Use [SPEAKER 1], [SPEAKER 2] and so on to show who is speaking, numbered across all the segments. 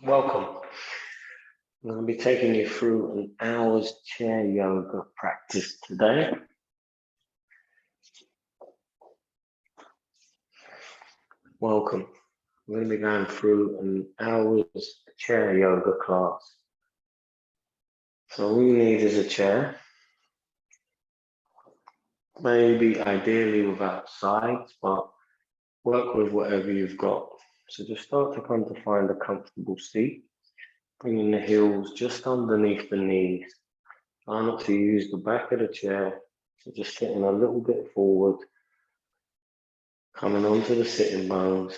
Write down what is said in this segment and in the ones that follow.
[SPEAKER 1] Welcome. I'm going to be taking you through an hour's chair yoga practice today. Welcome. We're going to be going through an hour's chair yoga class. So all you need is a chair, maybe ideally without sides, but work with whatever you've got. So just start to come to find a comfortable seat, bringing the heels just underneath the knees. Try not to use the back of the chair, so just sitting a little bit forward, coming onto the sitting bones.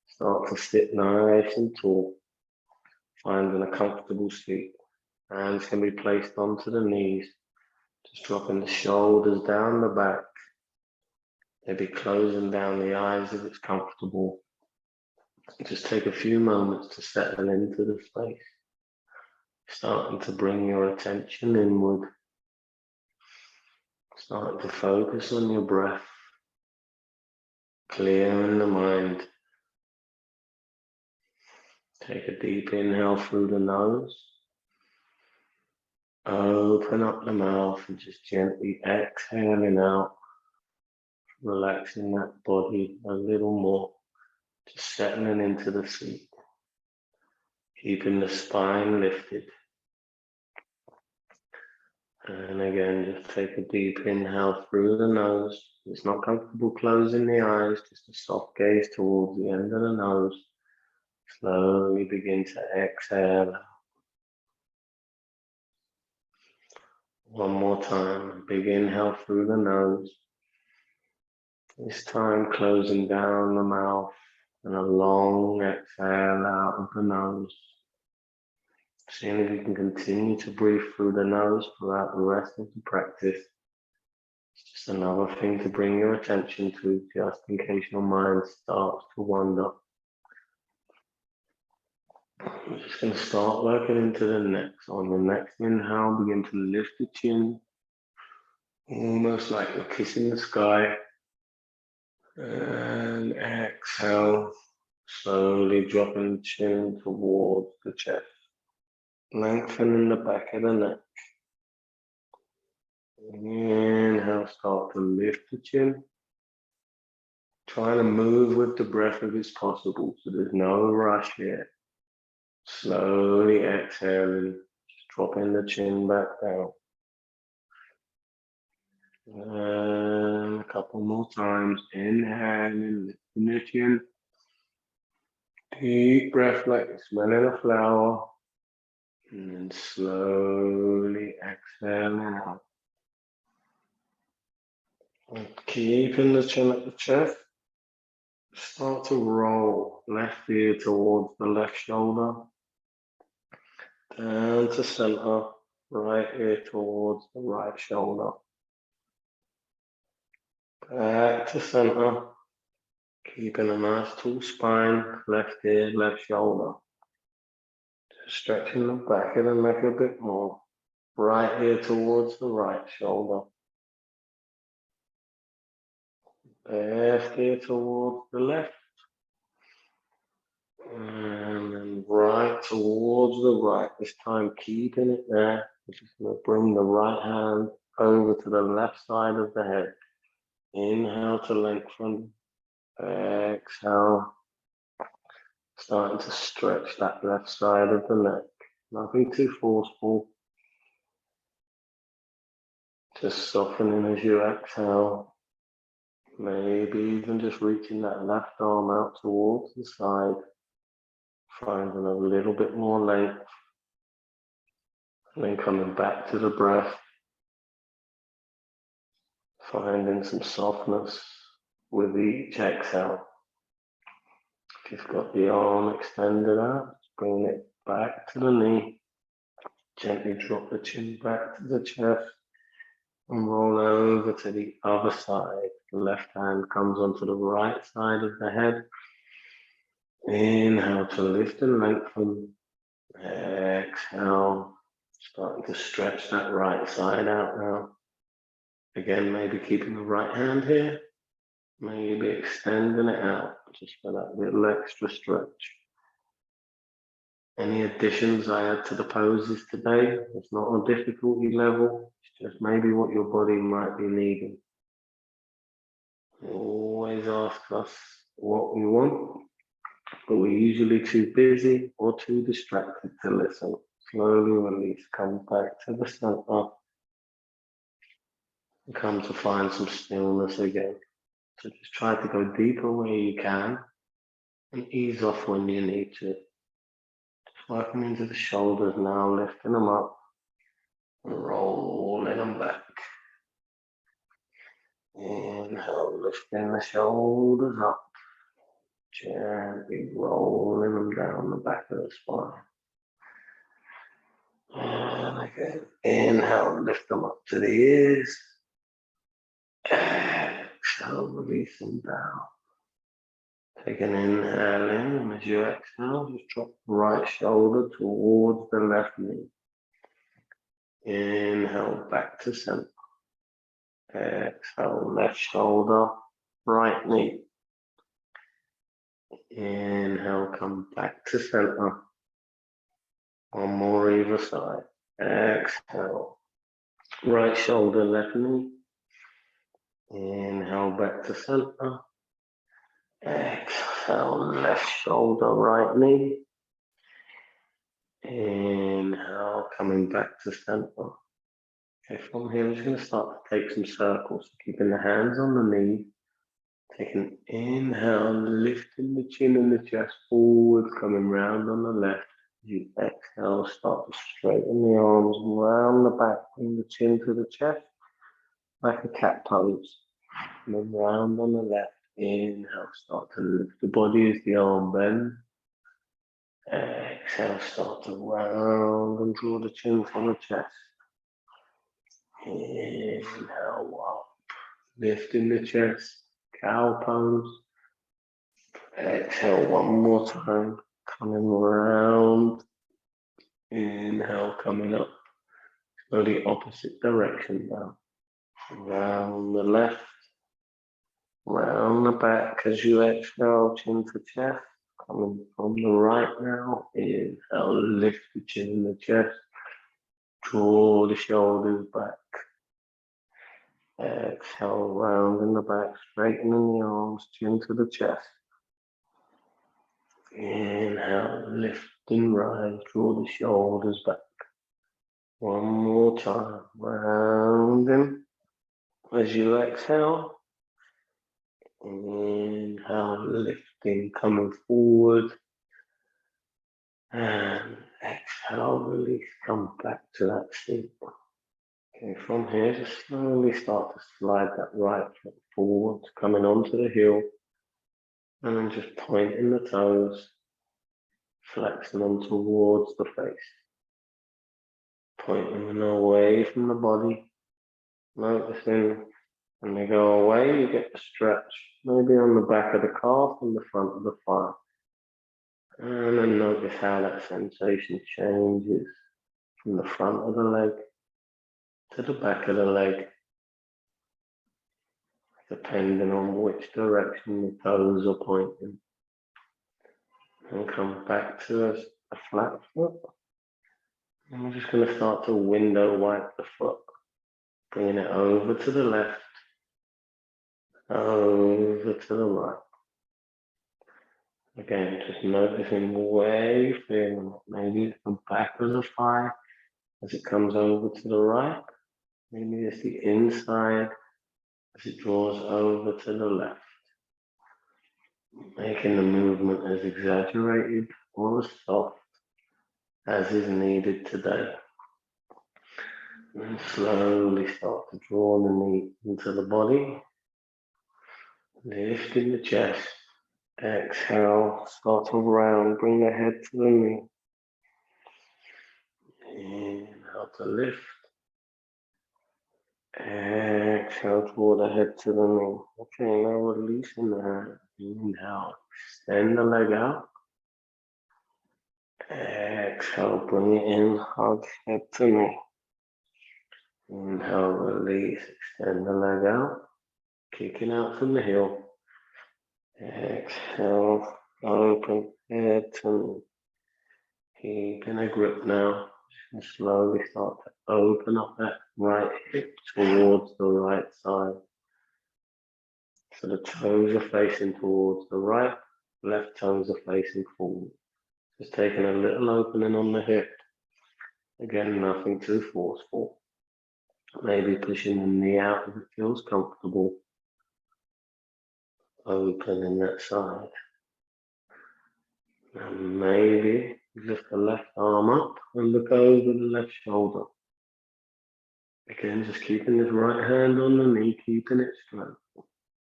[SPEAKER 1] Start to sit nice and tall, finding a comfortable seat. Hands can be placed onto the knees, just dropping the shoulders down the back, maybe closing down the eyes if it's comfortable. Just take a few moments to settle into the space, starting to bring your attention inward, starting to focus on your breath, clearing the mind. Take a deep inhale through the nose. Open up the mouth and just gently exhaling out, relaxing that body a little more, just settling into the seat, keeping the spine lifted. And again, just take a deep inhale through the nose. If it's not comfortable closing the eyes, just a soft gaze towards the end of the nose. Slowly begin to exhale. One more time, big inhale through the nose. This time closing down the mouth and a long exhale out of the nose. Seeing if you can continue to breathe through the nose throughout the rest of the practice. It's just another thing to bring your attention to, just in case your mind starts to wander. I'm just going to start working into the neck. So on the next inhale, begin to lift the chin, almost like you're kissing the sky. And exhale, slowly dropping the chin towards the chest. Lengthening the back of the neck. Inhale, start to lift the chin. Trying to move with the breath if it's possible, so there's no rush here. Slowly exhaling, just dropping the chin back down. And a couple more times, inhaling, lifting the chin. Deep breath like you're smelling a flower. And then slowly exhaling out. And keeping the chin at the chest. Start to roll left ear towards the left shoulder. Down to center, right ear towards the right shoulder. Back to center. Keeping a nice tall spine, left ear, left shoulder. Just stretching the back of the neck a bit more. Right ear towards the right shoulder. Left ear towards the left. And then right towards the right. This time keeping it there. We're just going to bring the right hand over to the left side of the head. Inhale to lengthen. Exhale. Starting to stretch that left side of the neck. Nothing too forceful. Just softening as you exhale. Maybe even just reaching that left arm out towards the side. Finding a little bit more length. And then coming back to the breath. Finding some softness with each exhale. If you've got the arm extended out, bring it back to the knee. Gently drop the chin back to the chest and roll over to the other side. The left hand comes onto the right side of the head. Inhale to lift and lengthen. Exhale, starting to stretch that right side out now. Again, maybe keeping the right hand here. Maybe extending it out just for that little extra stretch. Any additions I add to the poses today? It's not a difficulty level, it's just maybe what your body might be needing. Always ask us what we want, but we're usually too busy or too distracted to listen. Slowly release, come back to the center, and come to find some stillness again. So just try to go deeper where you can and ease off when you need to. Just working into the shoulders now, lifting them up and rolling them back. Inhale, lifting the shoulders up, gently rolling them down the back of the spine. And again, inhale, lift them up to the ears. Exhale, release them down. Take an inhale in, and as you exhale, just drop the right shoulder towards the left knee. Inhale, back to center. Exhale, left shoulder, right knee. Inhale, come back to center. One more either side. Exhale, right shoulder, left knee. Inhale, back to center. Exhale, left shoulder, right knee. Inhale, coming back to center. Okay, from here, we're just going to start to take some circles, keeping the hands on the knee. Take an inhale, lifting the chin and the chest forward, coming round on the left. As you exhale, start to straighten the arms round the back, bring the chin to the chest, like a cat pose. And then round on the left, inhale, start to lift the body as the arm bends. Exhale, start to round and draw the chin from the chest. Inhale up, lifting the chest, cow pose. Exhale one more time, coming round. Inhale, coming up. Go the opposite direction now. Round the left, round the back as you exhale, chin to chest. Coming from the right now. Inhale, lift the chin in the chest. Draw the shoulders back. Exhale, round in the back, straightening the arms, chin to the chest. Inhale, lift and rise, draw the shoulders back. One more time, rounding. As you exhale, inhale, lifting, coming forward. And exhale, release, come back to that seat. Okay, from here, just slowly start to slide that right foot forward, coming onto the heel, and then just pointing the toes, flexing them towards the face, pointing them away from the body, noticing when they go away, you get the stretch, maybe on the back of the calf and the front of the thigh. And then notice how that sensation changes from the front of the leg to the back of the leg, depending on which direction the toes are pointing. And come back to a flat foot. And we're just going to start to window wipe the foot, bringing it over to the left, over to the right. Again, just noticing where you're feeling it. Maybe it's the back of the thigh as it comes over to the right. Maybe it's the inside as it draws over to the left. Making the movement as exaggerated or as soft as is needed today. And slowly start to draw the knee into the body. Lifting the chest. Exhale, start to round, bring the head to the knee. Inhale to lift. Exhale, draw the head to the knee. Okay, now releasing the hand. Inhale, extend the leg out. Exhale, bring it in, hug head to knee. Inhale, release, extend the leg out. Kicking out from the heel. Exhale, open head to knee. Keeping a grip now, and slowly start to open up that right hip towards the right side. So the toes are facing towards the right, left toes are facing forward. Just taking a little opening on the hip. Again, nothing too forceful. Maybe pushing the knee out if it feels comfortable. Opening that side. And maybe lift the left arm up and look over the left shoulder. Again, just keeping this right hand on the knee, keeping it straight.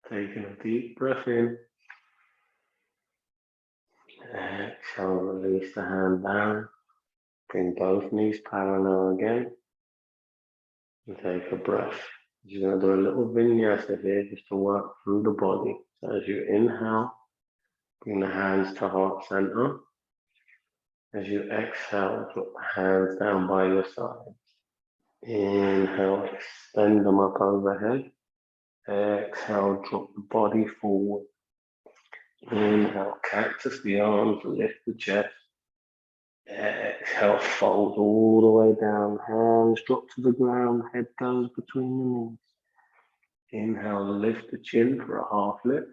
[SPEAKER 1] Taking a deep breath in. Exhale, release the hand down. Bring both knees parallel again. And take a breath. You're going to do a little vinyasa here just to work through the body. So as you inhale, bring the hands to heart center. As you exhale, drop the hands down by your sides. Inhale, extend them up overhead. Exhale, drop the body forward. Inhale, cactus the arms, lift the chest. Exhale, fold all the way down. Hands drop to the ground, head goes between the knees. Inhale, lift the chin for a half lift.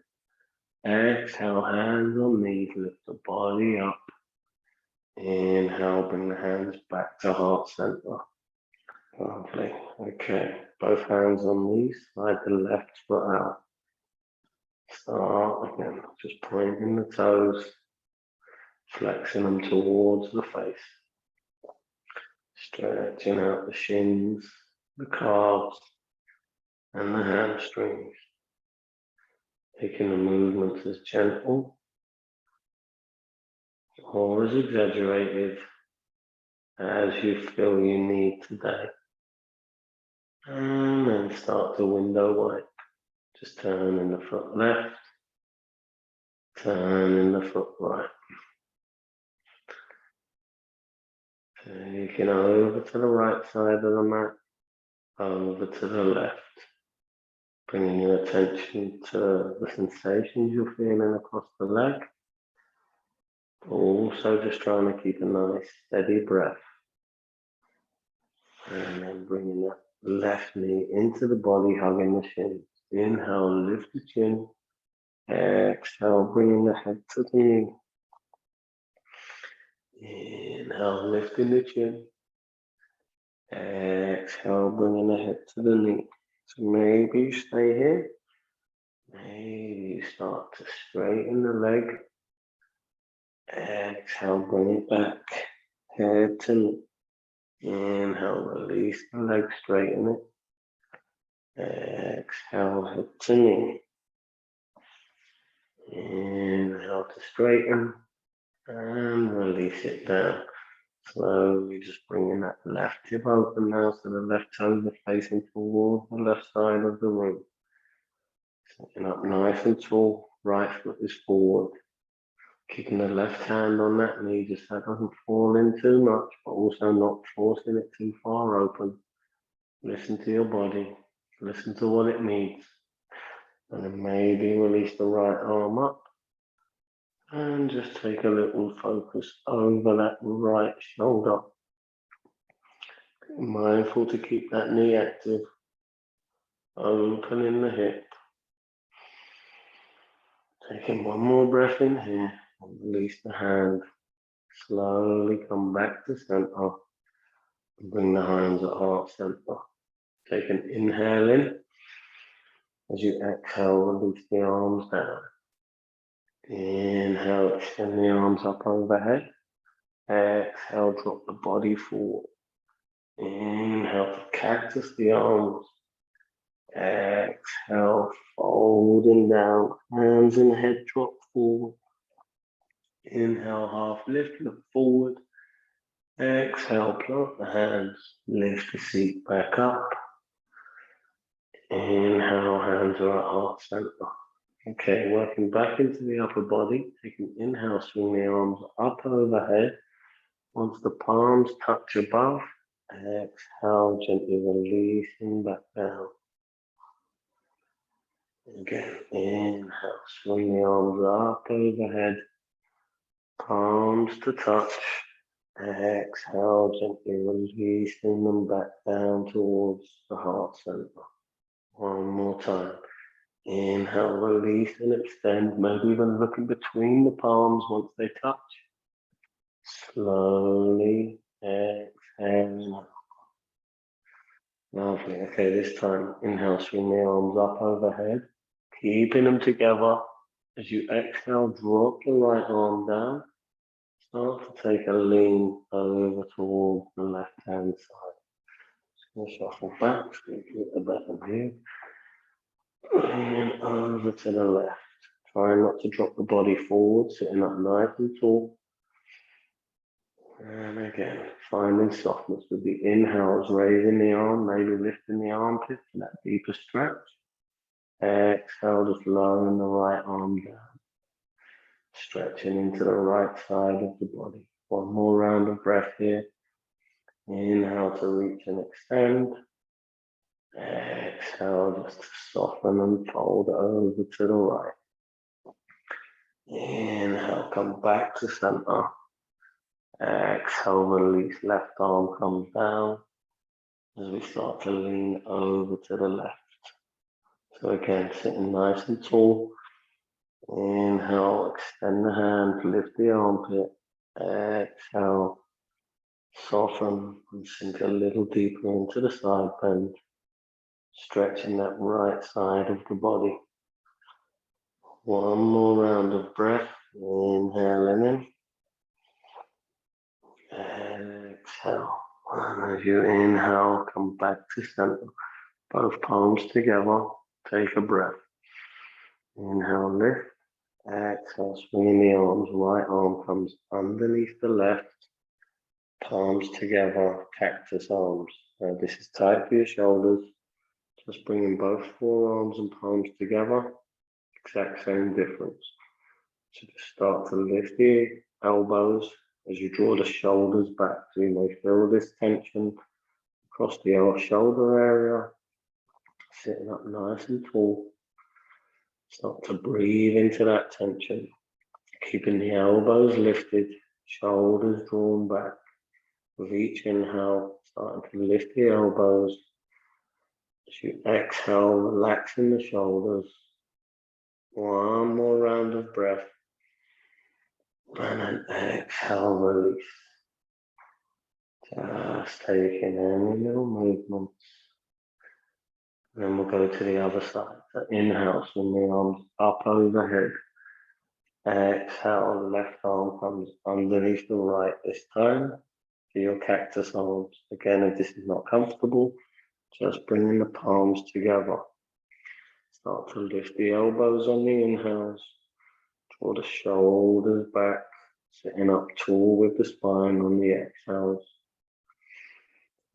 [SPEAKER 1] Exhale, hands on knees, lift the body up. Inhale, bring the hands back to heart center. Lovely. Okay, both hands on knees, slide the left foot out. Start again, just pointing the toes, flexing them towards the face. Stretching out the shins, the calves, and the hamstrings. Making the movements as gentle or as exaggerated as you feel you need today. And then start to window wipe. Just turning the foot left, turning the foot right. Taking over to the right side of the mat, over to the left. Bringing your attention to the sensations you're feeling across the leg. Also just trying to keep a nice steady breath. And then bringing that left knee into the body, hugging the shins. Inhale, lift the chin. Exhale, bringing the head to the knee. Inhale, lifting the chin. Exhale, bringing the head to the knee. So maybe you stay here. Maybe you start to straighten the leg. Exhale, bring it back. Head to knee. Inhale, release the leg, straighten it. Exhale, head to knee. Inhale to straighten and release it down. Slowly just bringing that left hip open now so the left toes are facing towards the left side of the room. Sitting up nice and tall, right foot is forward. Keeping the left hand on that knee just so it doesn't fall in too much, but also not forcing it too far open. Listen to your body, listen to what it needs. And then maybe release the right arm up and just take a little focus over that right shoulder. Be mindful to keep that knee active, opening the hip. Taking one more breath in here and release the hand. Slowly come back to center and bring the hands at heart center. Take an inhale in. As you exhale, release the arms down. Inhale, extend the arms up overhead. Exhale, drop the body forward. Inhale, cactus the arms. Exhale, folding down, hands and head drop forward. Inhale, half lift, look forward. Exhale, plant the hands, lift the seat back up. Inhale, hands are at heart center. Okay, working back into the upper body. Take an inhale, swing the arms up overhead. Once the palms touch above, exhale, gently releasing back down. Again, inhale, swing the arms up overhead, palms to touch. Exhale, gently releasing them back down towards the heart center. One more time. Inhale, release and extend, maybe even looking between the palms once they touch. Slowly exhale. Lovely. Okay, this time inhale, swing the arms up overhead, keeping them together. As you exhale, drop the right arm down. Start to take a lean over towards the left hand side. Just going to shuffle back so you get the better view. Lean over to the left. Try not to drop the body forward, sitting up nice and tall. And again, finding softness with the inhales, raising the arm, maybe lifting the armpit for that deeper stretch. Exhale, just lowering the right arm down, stretching into the right side of the body. One more round of breath here. Inhale to reach and extend. Exhale, just to soften and fold over to the right. Inhale, come back to center. Exhale, release, left arm comes down as we start to lean over to the left. So again, sitting nice and tall. Inhale, extend the hand, lift the armpit. Exhale, soften and sink a little deeper into the side bend, stretching that right side of the body. One more round of breath. Inhaling in. Exhale. And as you inhale, come back to center. Both palms together. Take a breath. Inhale, lift. Exhale, swinging the arms. Right arm comes underneath the left. Palms together, cactus arms. Now this is tight for your shoulders. Just bringing both forearms and palms together. Exact same difference. So just start to lift the elbows as you draw the shoulders back. So you may feel this tension across the shoulder area. Sitting up nice and tall. Start to breathe into that tension. Keeping the elbows lifted, shoulders drawn back. With each inhale, starting to lift the elbows. As you exhale, relaxing the shoulders. One more round of breath. And then exhale, release. Just taking any little movements. And then we'll go to the other side. So inhale, swing the arms up overhead. Exhale, left arm comes underneath the right this time. To your cactus arms. Again, if this is not comfortable, just bringing the palms together. Start to lift the elbows on the inhales. Draw the shoulders back. Sitting up tall with the spine on the exhales.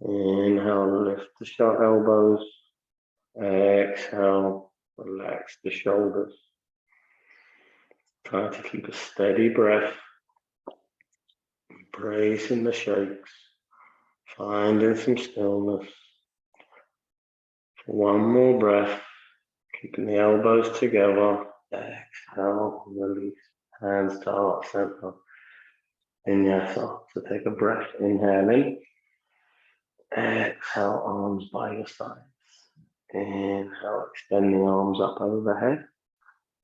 [SPEAKER 1] Inhale, lift the elbows. Exhale, relax the shoulders. Try to keep a steady breath. Embracing the shakes. Finding some stillness. One more breath. Keeping the elbows together. Exhale, release. Hands to heart center. Vinyasa. So take a breath. Inhale in. Exhale, arms by your sides. Inhale, extend the arms up overhead.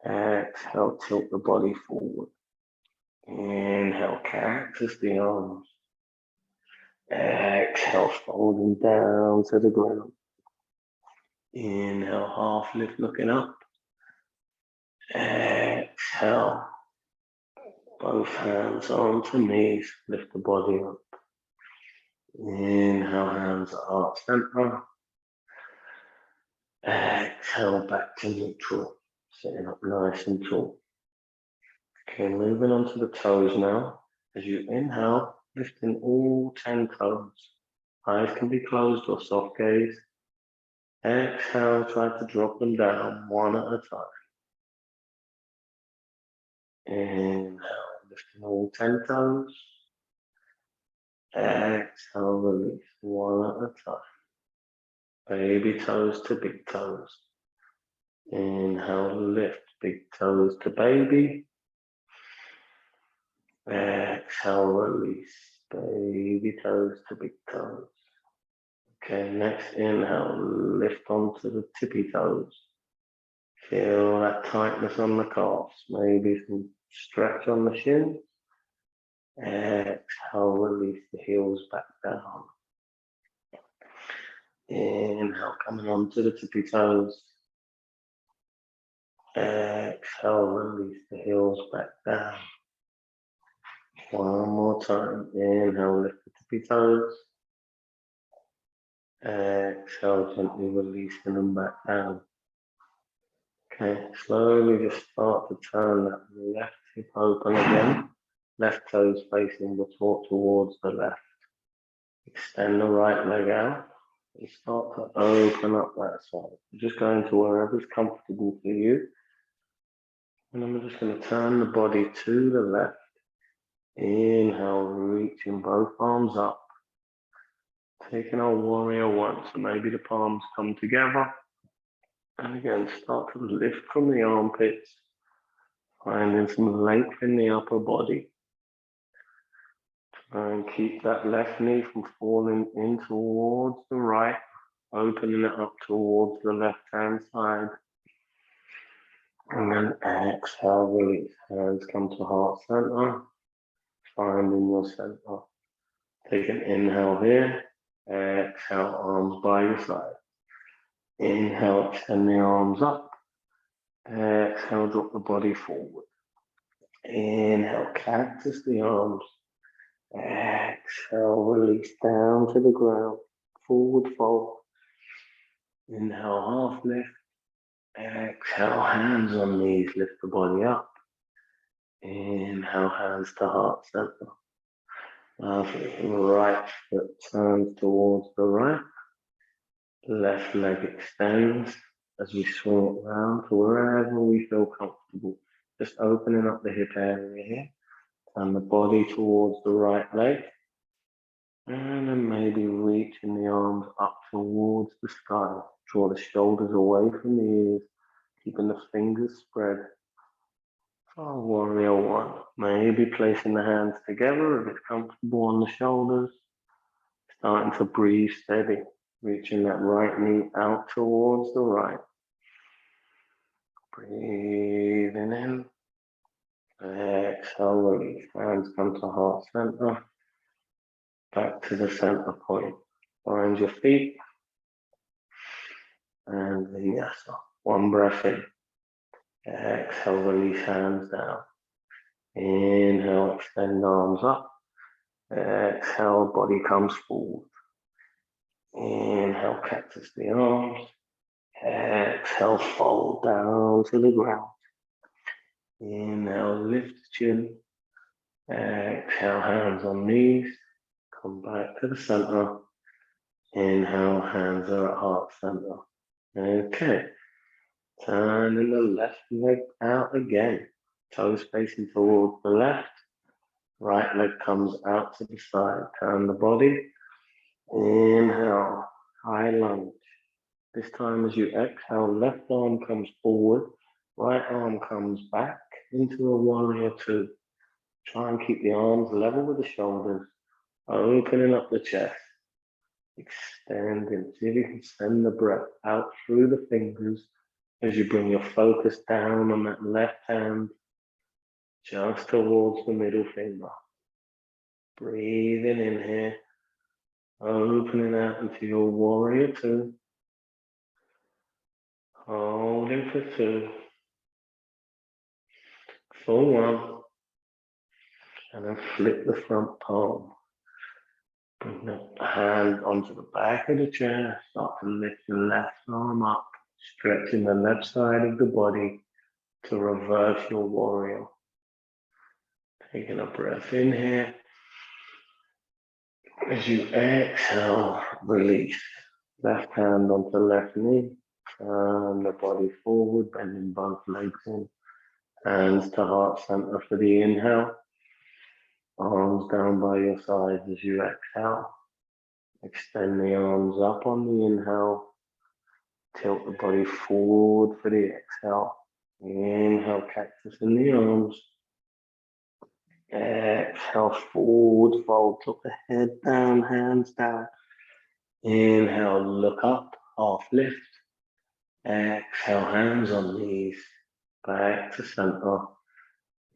[SPEAKER 1] Exhale, tilt the body forward. Inhale, cactus the arms. Exhale, folding down to the ground. Inhale, half lift, looking up. Exhale, both hands onto knees, lift the body up. Inhale, hands at heart center. Exhale, back to neutral, sitting up nice and tall. Okay, moving on to the toes now. As you inhale, lifting all 10 toes. Eyes can be closed or soft gaze. Exhale, try to drop them down one at a time. Inhale, lifting all 10 toes. Exhale, release one at a time. Baby toes to big toes. Inhale, lift big toes to baby. Exhale, release. baby toes to big toes. Okay, next inhale, lift onto the tippy toes. Feel that tightness on the calves, maybe some stretch on the shins. Exhale, release the heels back down. Inhale, coming onto the tippy toes. Exhale, release the heels back down. One more time. Inhale, lift the tippy toes. Exhale, gently releasing them back down. Okay, slowly just start to turn that left hip open again. Left toes facing the towards the left. Extend the right leg out and start to open up that side. You're just going to wherever's comfortable for you. And I'm just going to turn the body to the left. Inhale, reaching both arms up. Taking our warrior one, so maybe the palms come together. And again, start to lift from the armpits, finding some length in the upper body. Try and keep that left knee from falling in towards the right, opening it up towards the left-hand side. And then exhale, release. Hands come to heart center, finding your center. Take an inhale here, exhale, arms by your side. Inhale, extend the arms up. Exhale, drop the body forward. Inhale, cactus the arms. Exhale, release down to the ground. Forward fold. Inhale, half lift. Exhale, hands on knees, lift the body up. Inhale, hands to heart center. Right foot turns towards the right. Left leg extends as we swing it round to wherever we feel comfortable. Just opening up the hip area here. Turn the body towards the right leg. And then maybe reaching the arms up towards the sky. Draw the shoulders away from the ears, keeping the fingers spread. For warrior one. Maybe placing the hands together if it's comfortable on the shoulders. Starting to breathe steady. Reaching that right knee out towards the right. Breathing in. Exhale, release. Hands come to heart center. Back to the center point. Find your feet. And vinyasa. One breath in. Exhale, release hands down. Inhale, extend arms up. Exhale, body comes forward. Inhale, cactus the arms. Exhale, fold down to the ground. Inhale, lift the chin. Exhale, hands on knees. Come back to the center. Inhale, hands are at heart center. Okay. Turning the left leg out again. Toes facing towards the left. Right leg comes out to the side. Turn the body. Inhale, high lunge. This time as you exhale, left arm comes forward. Right arm comes back into a warrior two. Try and keep the arms level with the shoulders. Opening up the chest. Extending. See if you can send the breath out through the fingers as you bring your focus down on that left hand, just towards the middle finger. Breathing in here, opening out into your warrior two. Holding for two. For one. And then flip the front palm. Bring the hand onto the back of the chair. Start to lift the left arm up, stretching the left side of the body to reverse your warrior. Taking a breath in here. As you exhale, release. Left hand onto left knee. Turn the body forward, bending both legs in. Hands to heart center for the inhale. Arms down by your sides as you exhale. Extend the arms up on the inhale. Tilt the body forward for the exhale. Inhale, cactus in the arms. Exhale, forward fold, look the head down, hands down. Inhale, look up, half lift. Exhale, hands on knees, back to center.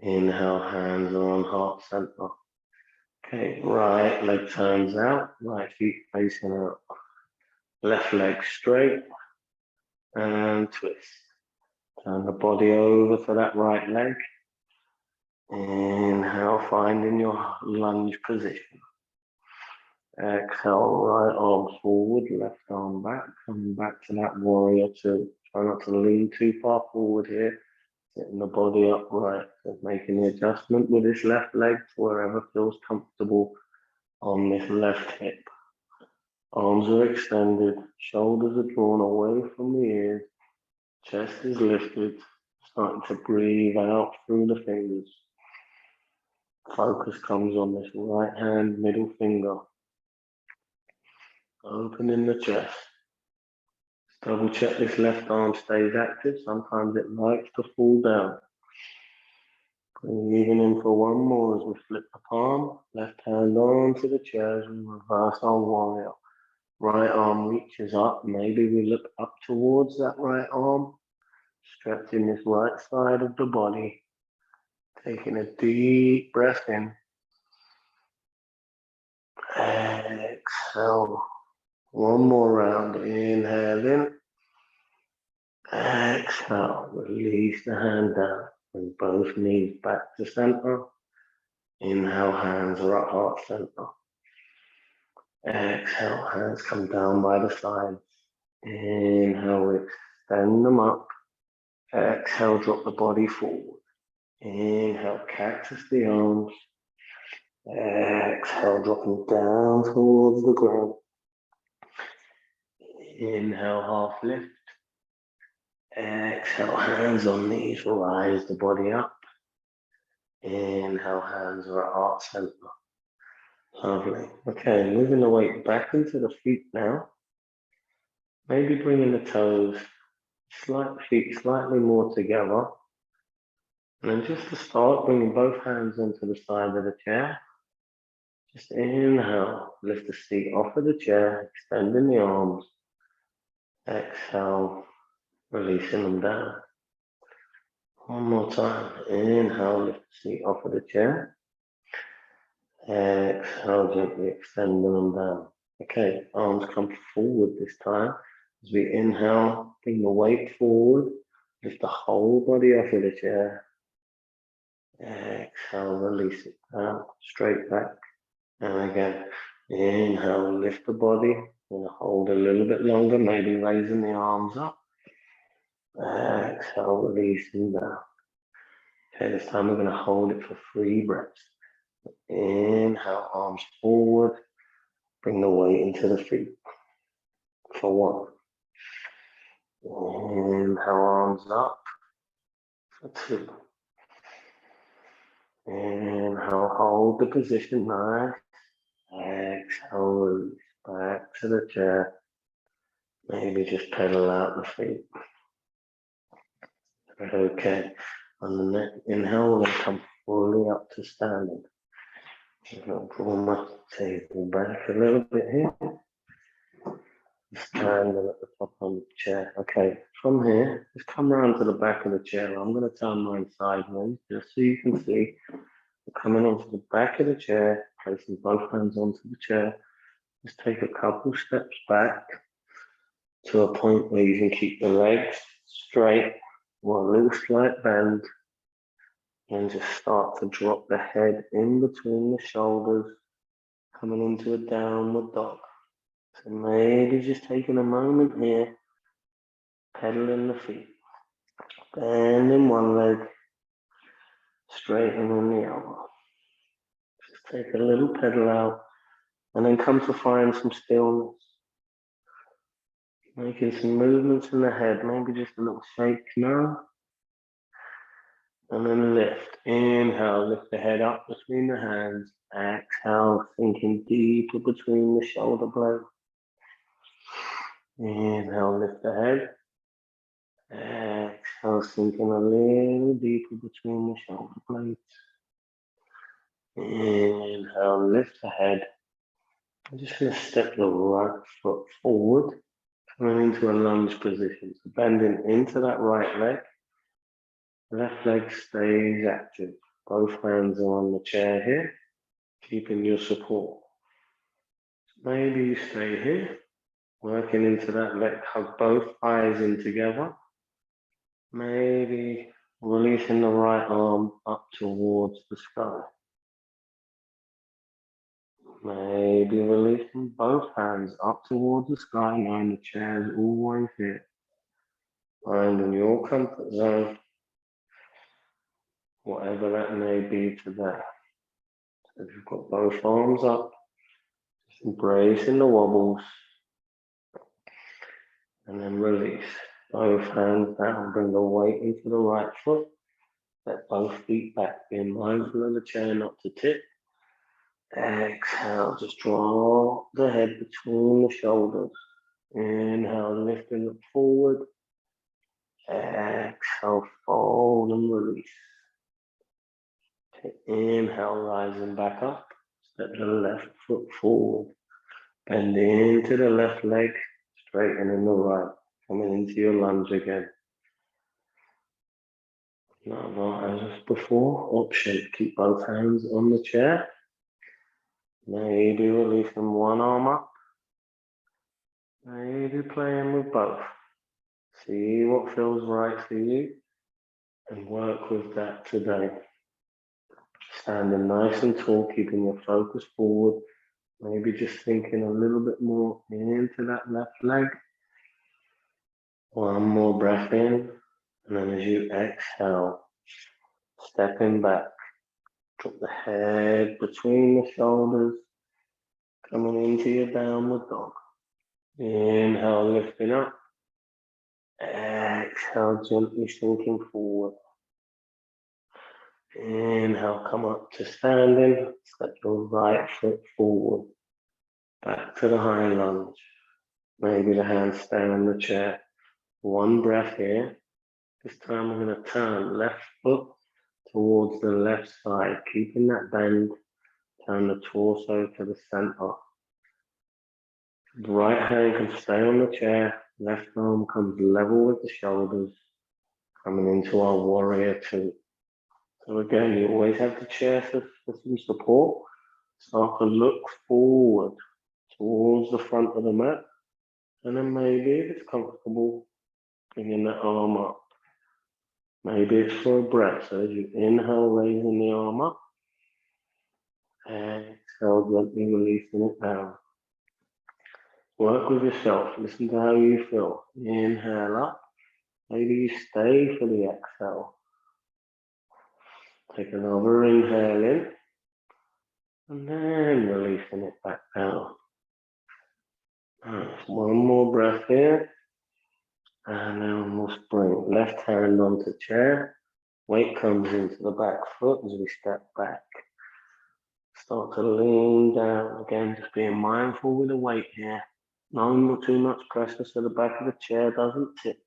[SPEAKER 1] Inhale, hands on heart center. Okay, right leg turns out, right feet facing out. Left leg straight and twist. Turn the body over to that right leg. Inhale, finding your lunge position. Exhale, right arm forward, left arm back, coming back to that warrior two. Try not to lean too far forward here. Getting the body upright, so making the adjustment with this left leg to wherever feels comfortable on this left hip. Arms are extended, shoulders are drawn away from the ears, chest is lifted, starting to breathe out through the fingers. Focus comes on this right hand middle finger. Opening the chest. Double check this left arm stays active. Sometimes it likes to fall down. Breathing in for one more as we flip the palm. Left hand onto the chair as we reverse our warrior. Right arm reaches up. Maybe we look up towards that right arm. Stretching this right side of the body. Taking a deep breath in. Exhale. One more round. Inhale in. Exhale. Release the hand down. Bring both knees back to center. Inhale, hands are at heart center. Exhale, hands come down by the sides. Inhale, extend them up. Exhale, drop the body forward. Inhale, cactus the arms. Exhale, dropping down towards the ground. Inhale, half lift. Exhale, hands on knees, rise the body up. Inhale, hands are at heart center. Lovely. Okay, moving the weight back into the feet now. Maybe bringing the toes, feet slightly more together. And then just to start, bringing both hands onto the side of the chair. Just inhale, lift the seat off of the chair, extending the arms. Exhale, releasing them down. One more time. Inhale, lift the seat off of the chair. Exhale, gently extending them down. Okay, arms come forward this time. As we inhale, bring the weight forward, lift the whole body off of the chair. Exhale, release it down, straight back. And again, inhale, lift the body. And hold a little bit longer, maybe raising the arms up. Exhale, releasing down. Okay, this time we're going to hold it for 3 breaths. Inhale, arms forward. Bring the weight into the feet. For 1. Inhale, arms up. For 2. Inhale, hold the position nice. Exhale, release back to the chair. Maybe just pedal out the feet. Okay, on the next inhale, we're going to come fully up to standing. I'm going to pull my table back a little bit here. Standing at the top of the chair. Okay, from here, just come around to the back of the chair. I'm going to turn mine sideways just so you can see. Coming onto the back of the chair, placing both hands onto the chair. Just take a couple steps back to a point where you can keep the legs straight or a little slight bend. And just start to drop the head in between the shoulders, coming into a downward dog. So maybe just taking a moment here, pedaling the feet, bending one leg, straightening the other. Just take a little pedal out, and then come to find some stillness. Making some movements in the head, maybe just a little shake now. And then lift. Inhale, lift the head up between the hands. Exhale, sinking deeper between the shoulder blades. Inhale, lift the head. Exhale, sinking a little deeper between the shoulder blades. Inhale, lift the head. I'm just going to step the right foot forward, coming into a lunge position. So bending into that right leg. Left leg stays active. Both hands are on the chair here, keeping your support. Maybe you stay here, working into that leg, hug both eyes in together. Maybe releasing the right arm up towards the sky. Maybe releasing both hands up towards the sky, knowing the chair is always here. Finding your comfort zone, whatever that may be today. So if you've got both arms up, just embracing the wobbles, and then release. Both hands down, bring the weight into the right foot. Let both feet back, being mindful of the chair not to tip. Exhale, just drop the head between the shoulders. Inhale, lifting it forward. Exhale, fold and release. Inhale, rising back up. Step the left foot forward. Bend into the left leg, straightening the right. Coming into your lunge again. Now, as before, option, keep both hands on the chair. Maybe releasing one arm up. Maybe playing with both. See what feels right for you and work with that today. Standing nice and tall, keeping your focus forward. Maybe just thinking a little bit more into that left leg. One more breath in, and then as you exhale, stepping back, drop the head between the shoulders, coming into your downward dog. Inhale, lifting up. Exhale, gently sinking forward. Inhale, come up to standing. Step your right foot forward. Back to the high lunge. Maybe the hands stay on the chair. One breath here. This time I'm going to turn left foot towards the left side, keeping that bend. Turn the torso to the center. The right hand can stay on the chair. Left arm comes level with the shoulders. Coming into our warrior two. So again, you always have the chair for some support. Start to look forward towards the front of the mat. And then maybe if it's comfortable, bringing that arm up. Maybe it's for a breath. So as you inhale, raising the arm up. Exhale, gently releasing it down. Work with yourself. Listen to how you feel. Inhale up. Maybe you stay for the exhale. Take another inhale in. And then releasing it back down. Nice. One more breath here. And then we'll bring left hand onto chair. Weight comes into the back foot as we step back. Start to lean down. Again, just being mindful with the weight here. Not too much pressure so the back of the chair doesn't tip.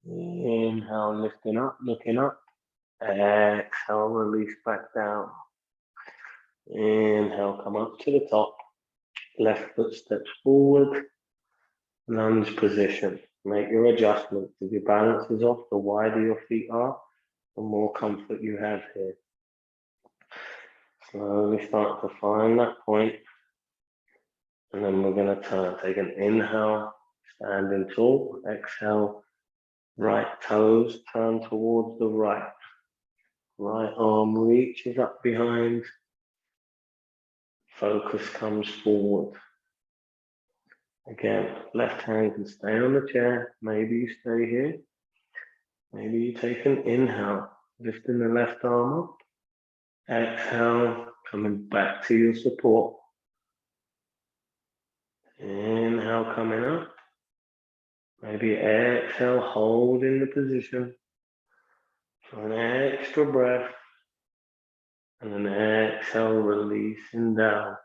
[SPEAKER 1] Inhale, lifting up, looking up. Exhale, release back down. Inhale, come up to the top. Left foot steps forward. Lunge position. Make your adjustments. If your balance is off, the wider your feet are, the more comfort you have here. Slowly start to find that point. And then we're going to turn. Take an inhale, standing tall. Exhale, right toes turn towards the right. Right arm reaches up behind. Focus comes forward. Again, left hand can stay on the chair. Maybe you stay here. Maybe you take an inhale, lifting the left arm up. Exhale, coming back to your support. Inhale, coming up. Maybe exhale, holding the position for an extra breath. And then exhale, releasing down.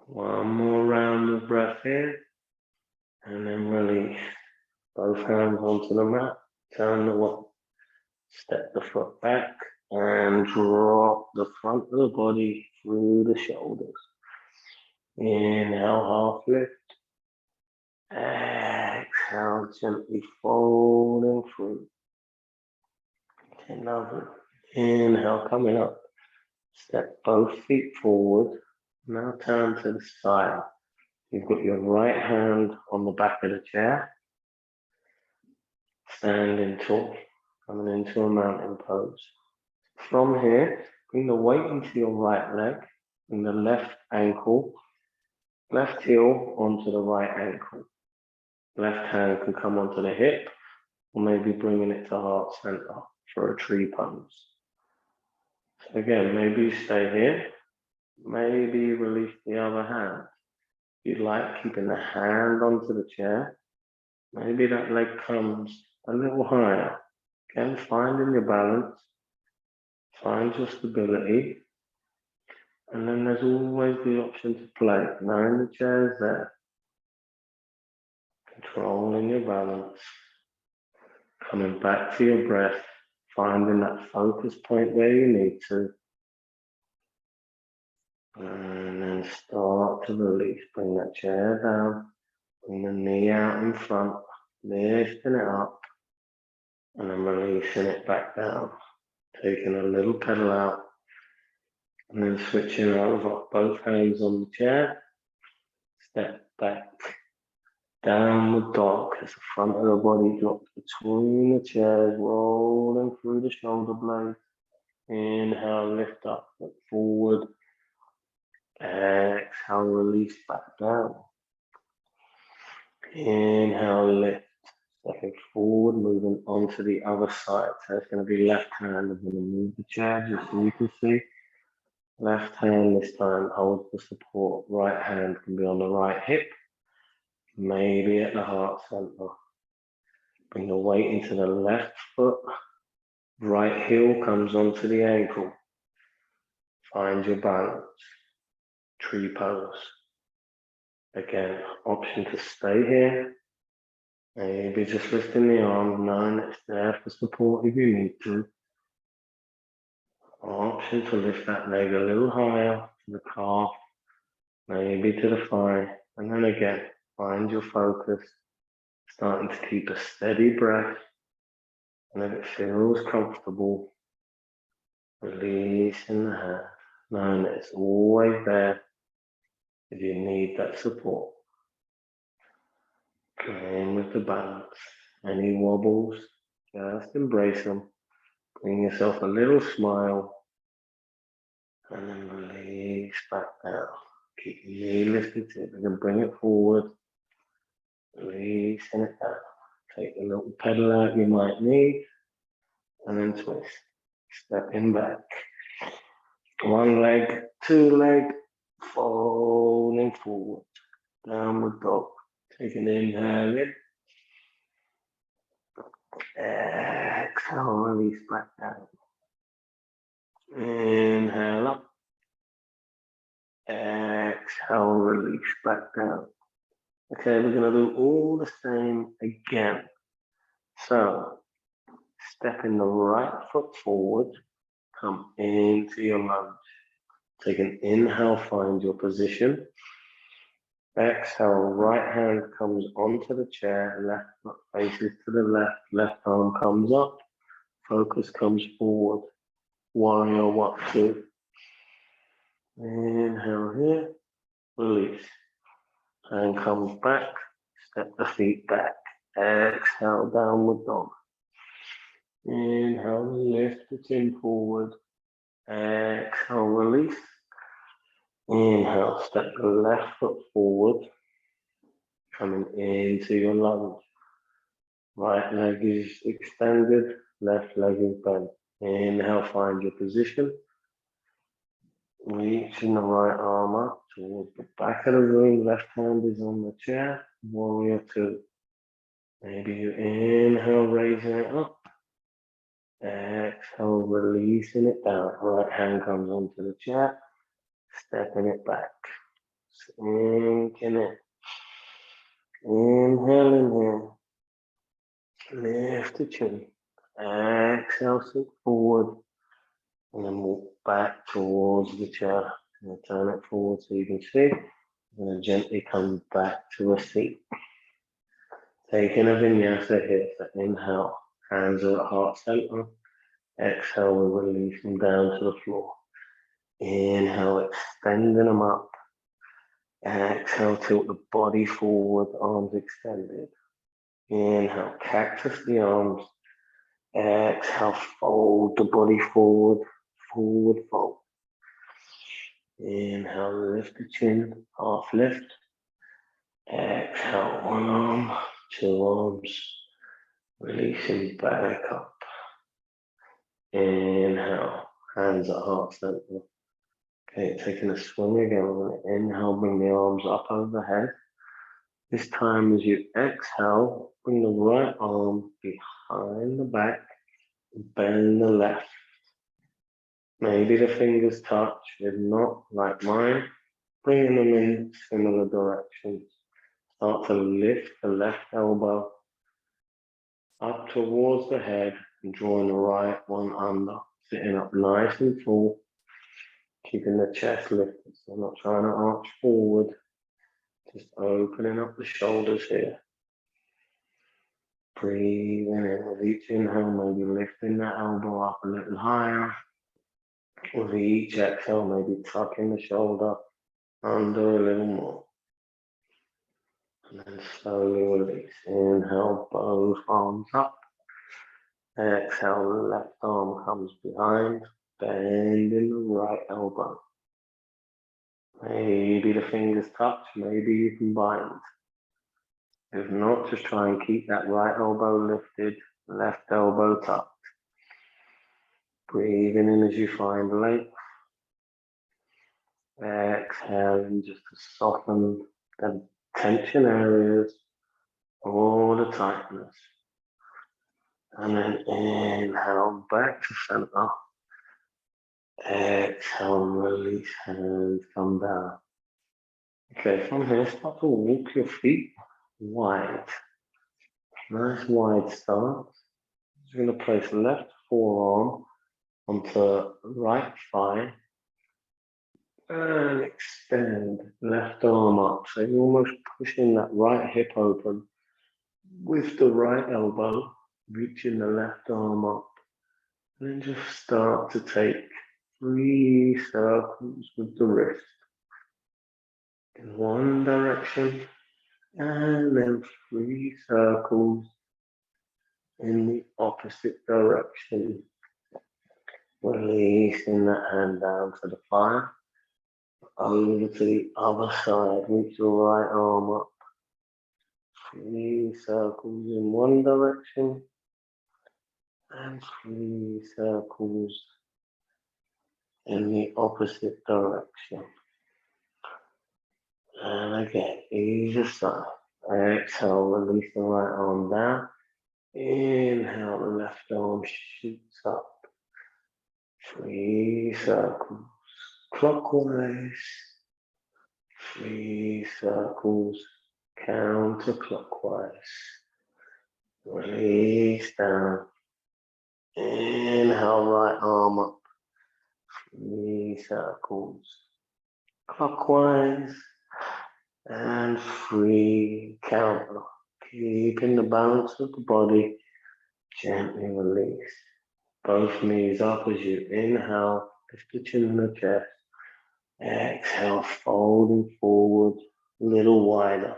[SPEAKER 1] One more round of breath here. And then release. Both hands onto the mat. Turn the weight. Step the foot back. and drop the front of the body through the shoulders. Inhale, half lift. Exhale, gently folding through. Okay, lovely. Inhale, coming up. Step both feet forward. Now turn to the side. You've got your right hand on the back of the chair. Standing tall, coming into a mountain pose. From here, bring the weight into your right leg, bring the left ankle, left heel onto the right ankle. Left hand can come onto the hip, or maybe bringing it to heart center for a tree pose. So again, maybe you stay here, maybe release the other hand. If you like, keeping the hand onto the chair, maybe that leg comes a little higher. Again, finding your balance, find your stability, and then there's always the option to play, knowing the chair's there, controlling your balance, coming back to your breath, finding that focus point where you need to, and then start to release. Bring that chair down, bring the knee out in front, lifting it up, and then releasing it back down. Taking a little pedal out, and then switching over, both hands on the chair, step back, downward dog as the front of the body drops between the chairs, rolling through the shoulder blades. Inhale, lift up, look forward. Exhale, release back down. Inhale, lift, stepping forward, moving onto the other side. So it's going to be left hand. I'm going to move the chair just so you can see. Left hand this time holds the support. Right hand can be on the right hip, maybe at the heart center. Bring the weight into the left foot. Right heel comes onto the ankle. Find your balance. Tree pose. Again, option to stay here. Maybe just lifting the arm, knowing it's there for support if you need to. Option to lift that leg a little higher to the calf, maybe to the thigh, and then again, find your focus, starting to keep a steady breath, and if it feels comfortable, releasing the hand, knowing that it's always there if you need that support. Playing with the balance. Any wobbles, just embrace them. Bring yourself a little smile, and then release back down. Keep your knee lifted tip, and then bring it forward. Releasing it down. Take the little pedal out you might need, and then twist. Stepping back. One leg, two leg, folding forward. Downward dog. Take an inhale in. Exhale, release back down. Inhale up. Exhale, release back down. Okay, we're going to do all the same again. So, stepping the right foot forward, come into your lunge. Take an inhale, find your position. Exhale, right hand comes onto the chair, left foot faces to the left, left arm comes up, focus comes forward. Warrior what two. Inhale here, release. Hand comes back, step the feet back. Exhale, downward dog. Inhale, lift the chin forward. Exhale, release. Inhale, step the left foot forward, coming into your lunge. Right leg is extended, left leg is bent. Inhale, find your position. Reaching the right arm up towards the back of the room. Left hand is on the chair. Warrior two. Maybe you inhale, raising it up. Exhale, releasing it down. Right hand comes onto the chair. Stepping it back. Sinking it. Inhale, inhale. Lift the chin. Exhale, sink forward. And then walk back towards the chair. And turn it forward so you can see. And then gently come back to a seat. Taking a vinyasa here. So inhale, hands are at heart center. Exhale, we release them down to the floor. Inhale, extending them up. Exhale, tilt the body forward, arms extended. Inhale, cactus the arms. Exhale, fold the body forward, forward fold. Inhale, lift the chin, half lift. Exhale, one arm, two arms, releasing back up. Inhale, hands at heart center. Okay, taking a swing again. We're going to inhale, bring the arms up overhead. This time as you exhale, bring the right arm behind the back, bend the left. Maybe the fingers touch, if not, like mine, bringing them in similar directions. Start to lift the left elbow up towards the head and drawing the right one under. Sitting up nice and tall, keeping the chest lifted. So I'm not trying to arch forward, just opening up the shoulders here. Breathing in with each inhale, maybe lifting that elbow up a little higher. With each exhale, maybe tucking the shoulder under a little more. And then slowly release. Inhale, both arms up. Exhale, the left arm comes behind, bending the right elbow. Maybe the fingers touch, maybe you can bind. If not, just try and keep that right elbow lifted, left elbow tucked. Breathing in as you find length. Exhaling just to soften the tension areas, all the tightness. And then inhale back to center. Exhale, release, hands come down. Okay, from here, start to walk your feet wide. Nice wide start. You're going to place left forearm onto right thigh and extend left arm up. So you're almost pushing that right hip open with the right elbow, reaching the left arm up. And then just start to take 3 circles with the wrist in one direction, and then 3 circles in the opposite direction. Releasing that hand down to the thigh, over to the other side, reach the right arm up. 3 circles in one direction, and 3 circles in the opposite direction. And again, either side. Exhale, release the right arm down. Inhale, the left arm shoots up. 3 circles clockwise. 3 circles counterclockwise. Release down. Inhale, right arm up. 3 circles clockwise. And 3 counter. Keeping the balance of the body. Gently release. Both knees up as you inhale. Lift the chin and the chest. Exhale, folding forward a little wider.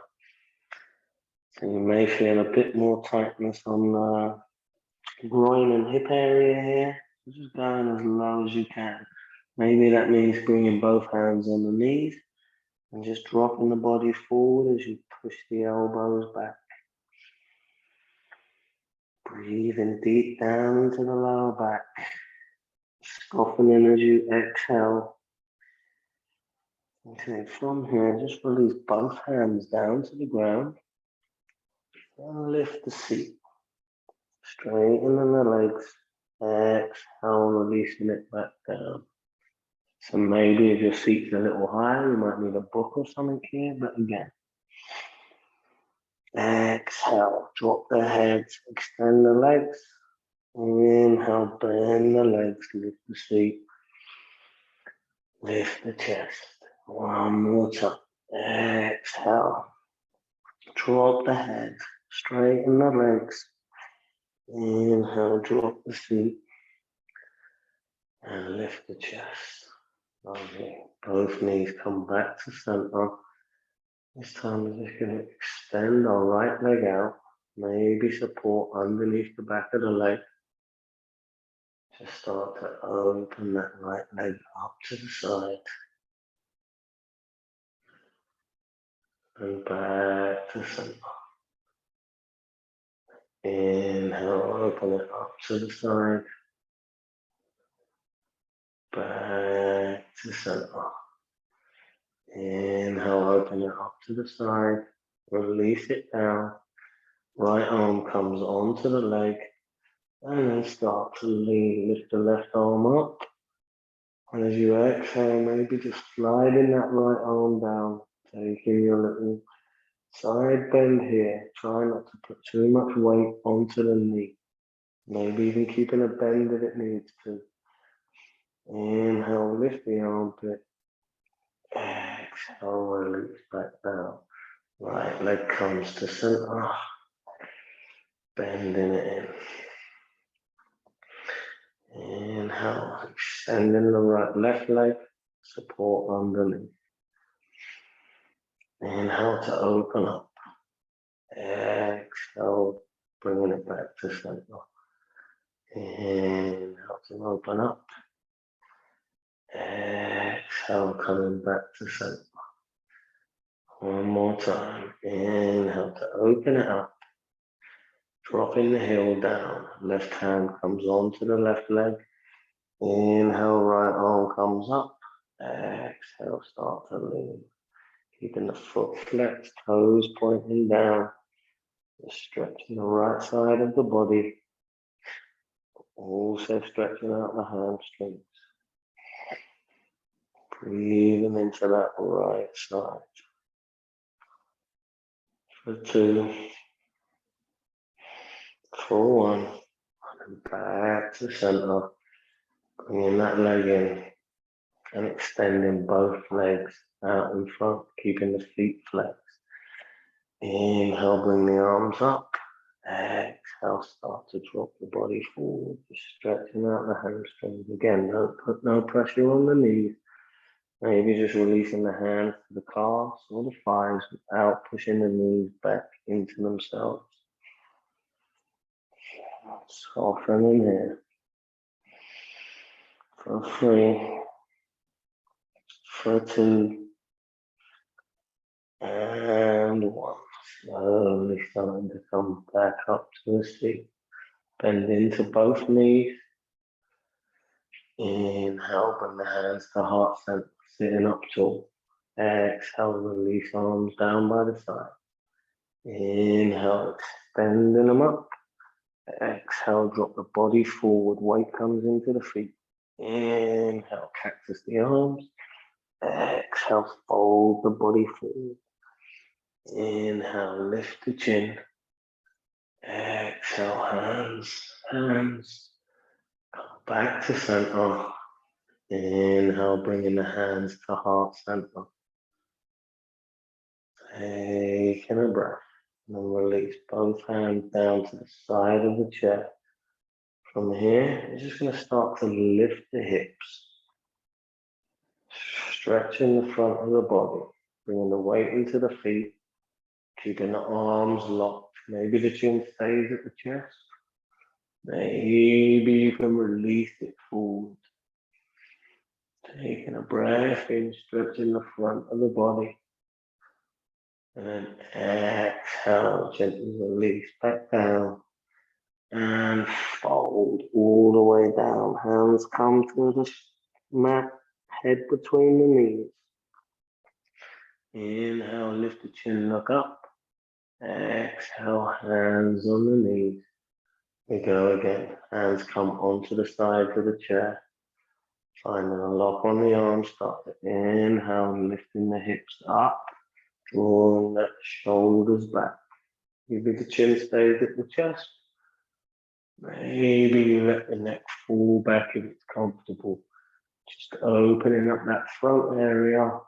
[SPEAKER 1] So you may feel a bit more tightness on the groin and hip area here. Just going as low as you can. Maybe that means bringing both hands on the knees and just dropping the body forward as you push the elbows back. Breathing deep down into the lower back. Softening as you exhale. Okay, from here, just release both hands down to the ground and lift the seat. Straighten the legs. Exhale, releasing it back down. So maybe if your seat's a little higher, you might need a book or something here, but again. Exhale, drop the head, extend the legs. Inhale, bend the legs, lift the seat. Lift the chest. One more time. Exhale. Drop the head. Straighten the legs. Inhale, drop the feet. And lift the chest. Lovely. Both knees come back to center. This time we're just going to extend our right leg out. Maybe support underneath the back of the leg. Just start to open that right leg up to the side. And back to center. Inhale, open it up to the side. Back to center. Inhale, open it up to the side. Release it down. Right arm comes onto the leg. And then start to lean. Lift the left arm up. And as you exhale, maybe just sliding that right arm down. Taking your little side bend here. Try not to put too much weight onto the knee. Maybe even keeping a bend if it needs to. Inhale, lift the armpit. Exhale, release back down. Right leg comes to center. Bending it in. Inhale, extending the left leg. Support underneath. Inhale to open up. Exhale, bringing it back to center. Inhale to open up. Exhale, coming back to center. One more time. Inhale to open it up. Dropping the heel down. Left hand comes onto the left leg. Inhale, right arm comes up. Exhale, start to lean. Keeping the foot flexed, toes pointing down. Just stretching the right side of the body. Also stretching out the hamstrings. Breathing into that right side. For 2. For 1. And back to center. Bringing that leg in. And extending both legs out in front. Keeping the feet flexed. Inhale, bring the arms up. Exhale, start to drop the body forward. Just stretching out the hamstrings. Again, don't put no pressure on the knees. Maybe just releasing the hands to the calves or the thighs without pushing the knees back into themselves. Softening here. For 3. For 2. And 1. Slowly starting to come back up to a seat. Bend into both knees. Inhale, bring the hands to heart center, sitting up tall. Exhale, release arms down by the side. Inhale, extending them up. Exhale, drop the body forward, weight comes into the feet. Inhale, cactus the arms. Exhale, fold the body forward. Inhale, lift the chin. Exhale, hands. Come back to center. Inhale, bringing the hands to heart center. Taking a breath. And then release both hands down to the side of the chair. From here, you're just going to start to lift the hips. Stretching the front of the body. Bringing the weight into the feet. Keeping the arms locked. Maybe the chin stays at the chest. Maybe you can release it forward. Taking a breath in, stretching the front of the body. And then exhale, gently release back down. And fold all the way down. Hands come to the mat, head between the knees. Inhale, lift the chin, look up. Exhale, hands on the knees. We go again. Hands come onto the sides of the chair. Finding a lock on the arms. Start to inhale, lifting the hips up. Drawing the shoulders back. Maybe the chin stays at the chest. Maybe you let the neck fall back if it's comfortable. Just opening up that throat area.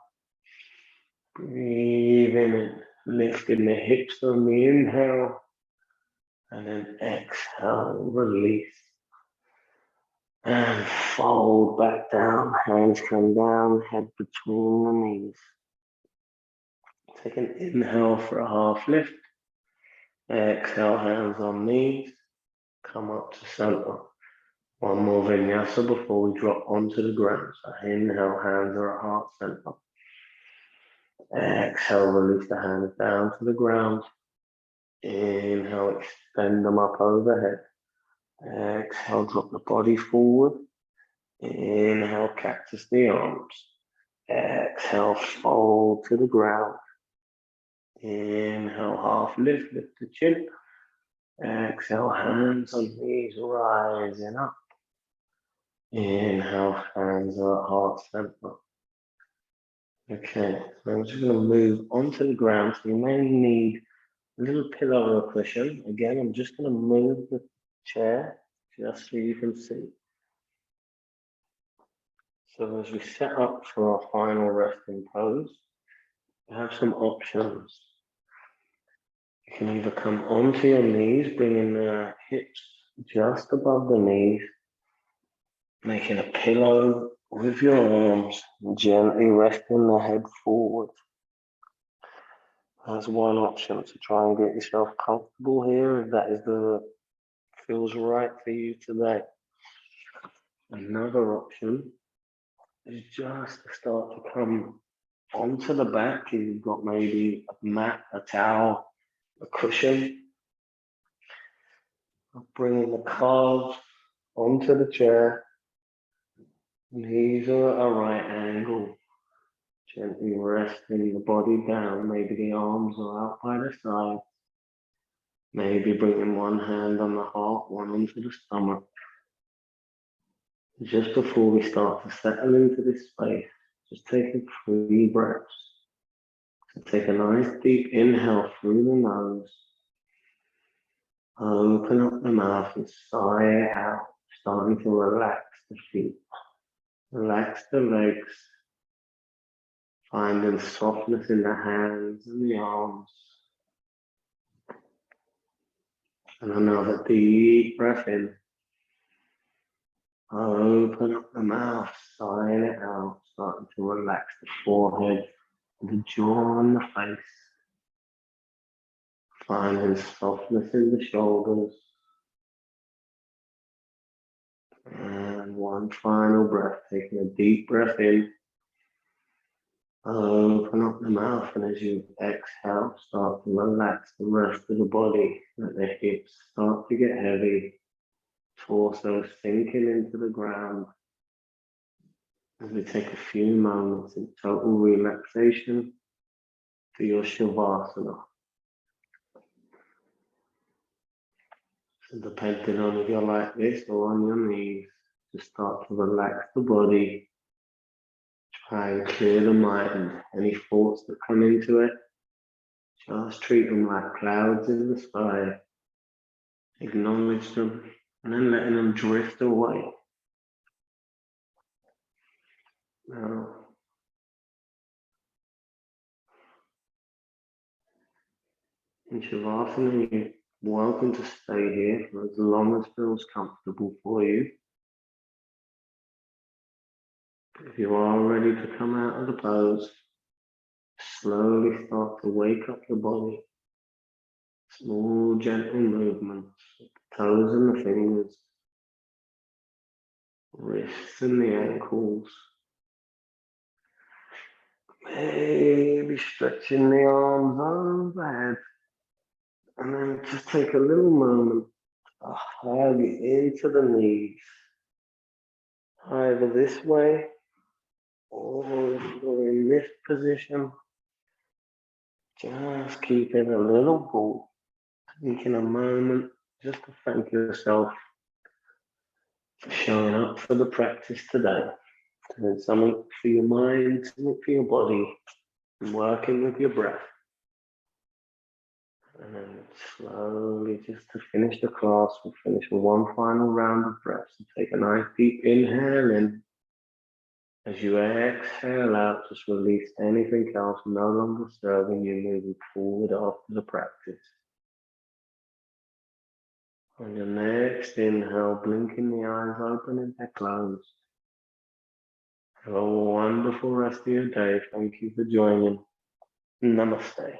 [SPEAKER 1] Breathing in, lifting the hips on the inhale. And then exhale, release. And fold back down. Hands come down, head between the knees. Take an inhale for a half lift. Exhale, hands on knees. Come up to center. One more vinyasa before we drop onto the ground. So inhale, hands are at heart center. Exhale, release the hands down to the ground. Inhale, extend them up overhead. Exhale, drop the body forward. Inhale, cactus the arms. Exhale, fold to the ground. Inhale, half lift the chin. Exhale, hands on knees, rising up. Inhale, hands are at heart center. Okay, so I'm just going to move onto the ground. So you may need a little pillow or a cushion. Again, I'm just going to move the chair just so you can see. So as we set up for our final resting pose, you have some options. You can either come onto your knees, bringing the hips just above the knees, making a pillow with your arms, gently resting the head forward. That's one option to try and get yourself comfortable here, if that is the feels right for you today. Another option is just to start to come onto the back. You've got maybe a mat, a towel, a cushion. Bringing the calves onto the chair. Knees are at a right angle. Gently resting the body down. Maybe the arms are out by the side. Maybe bringing one hand on the heart, one onto the stomach. Just before we start to settle into this space, just taking 3 breaths. So take a nice deep inhale through the nose. Open up the mouth and sigh it out, starting to relax the feet. Relax the legs. Finding softness in the hands and the arms. And another deep breath in. Open up the mouth, sighing it out, starting to relax the forehead, the jaw and the face. Finding softness in the shoulders. And one final breath, taking a deep breath in. Open up the mouth, and as you exhale, start to relax the rest of the body. Let the hips start to get heavy. Torso sinking into the ground. As we take a few moments in total relaxation for your Shavasana. So depending on if you're like this or on your knees, just start to relax the body. Try and clear the mind. Any thoughts that come into it, just treat them like clouds in the sky. Acknowledge them and then letting them drift away. Now, in Shavasana, you're welcome to stay here for as long as feels comfortable for you. If you are ready to come out of the pose, slowly start to wake up the body. Small, gentle movements, toes and the fingers, wrists and the ankles. Maybe stretching the arms overhead. And then just take a little moment to hug into the knees. Either this way or in this position. Just keep it a little ball. Taking a moment just to thank yourself for showing up for the practice today. Doing something for your mind, something for your body, and working with your breath. And then slowly, just to finish the class, we'll finish with one final round of breaths. So take a nice deep inhale in. As you exhale out, just release anything else no longer serving you moving forward after the practice. On your next inhale, blinking the eyes open and they're closed. Have a wonderful rest of your day. Thank you for joining. Namaste.